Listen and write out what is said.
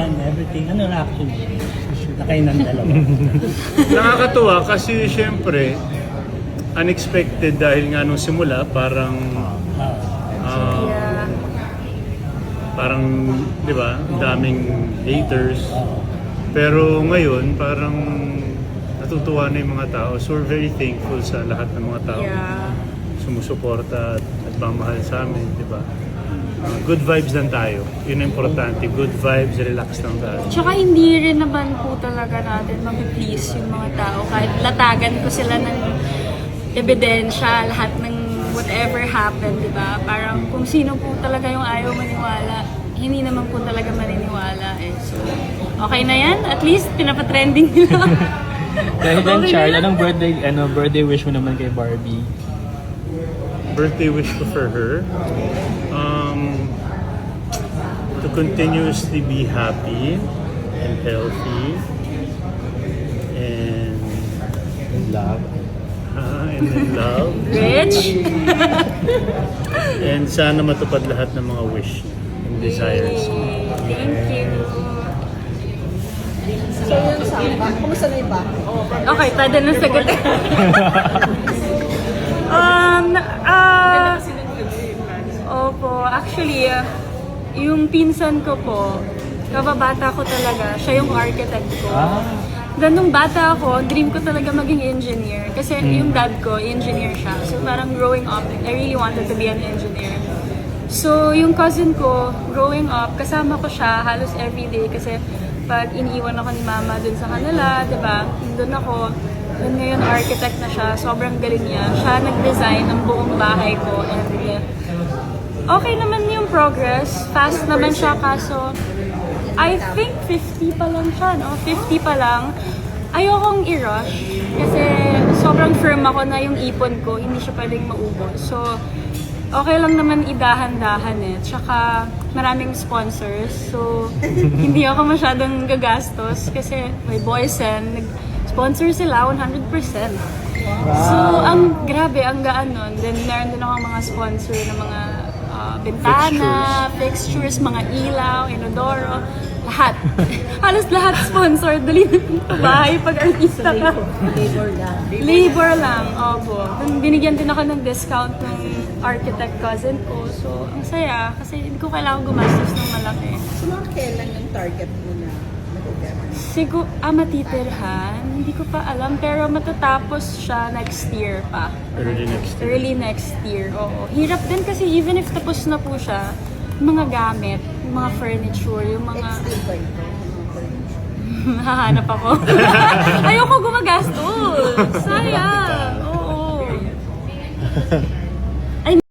pinuntahan, everything. Ano reaction na kayo ng dalawa? Nakakatuwa kasi syempre, unexpected dahil nga nung simula, parang, parang, di ba, ang daming haters. Pero ngayon, parang natutuwa na yung mga tao. So we're very thankful sa lahat ng mga tao. Sumusuporta at nagmamahal sa amin, di ba? Good vibes lang tayo. Yun ang importante. Good vibes, relax lang tayo. Tsaka hindi rin naman po talaga natin mag-please yung mga tao. Kahit latagan ko sila ng ebidensya, lahat ng whatever happened, di ba? Parang kung sino po talaga yung ayaw maniwala, hindi naman po talaga maniniwala. So, okay na yan. At least, pinapatrending nila. Dahil okay Charles, anong birthday wish mo naman kay Barbie? Birthday wish ko for her? To continuously be happy and healthy and In love. and in love. Rich? And sana matupad lahat ng mga wish and desires. Thank you. So yun sa kumusta na iba? Okay, pwede na sagot. Opo, actually, yung pinsan ko po, kababata ko talaga, siya yung architect ko. Then nung bata ako, dream ko talaga maging engineer. Kasi yung dad ko, engineer siya. So parang growing up, I really wanted to be an engineer. So yung cousin ko, growing up, kasama ko siya halos everyday kasi pag iniiwan ako ni mama dun sa kanila, diba? Dun ako, dun ngayon architect na siya, sobrang galing niya. Siya nag-design ng buong bahay ko and okay naman yung progress. Fast naman siya kaso I think 50 pa lang siya, no? 50 pa lang. Ayokong i-rush kasi sobrang firm ako na yung ipon ko, hindi siya pwedeng maubos. So, okay lang naman idahan-dahan eh. Tsaka maraming sponsors. So, hindi ako masyadong gagastos kasi may Boysen, nag-sponsor sila 100%. So, ang grabe, ang gaan nun. Then, meron din ako mga sponsor na mga bintana, fixtures, mga ilaw, inodoro, lahat. Halos lahat sponsor. Dali na bahay pag artista ka. Labor lang. Labor lang, opo. Binigyan din ako ng discount ng architect cousin ko. So, ang saya kasi hindi ko kailangan gumastos ng malaki. So mga kailan yung target mo na mag-govern? Siguro, matitirhan? Hindi ko pa alam. Pero matatapos siya next year pa. Early next year. Early next year, oo. Hirap din kasi even if tapos na po siya, yung mga gamit, yung mga furniture, yung mga... Still ba ito? Hahanap ako. Ayoko gumagastos. Sayang. Oo.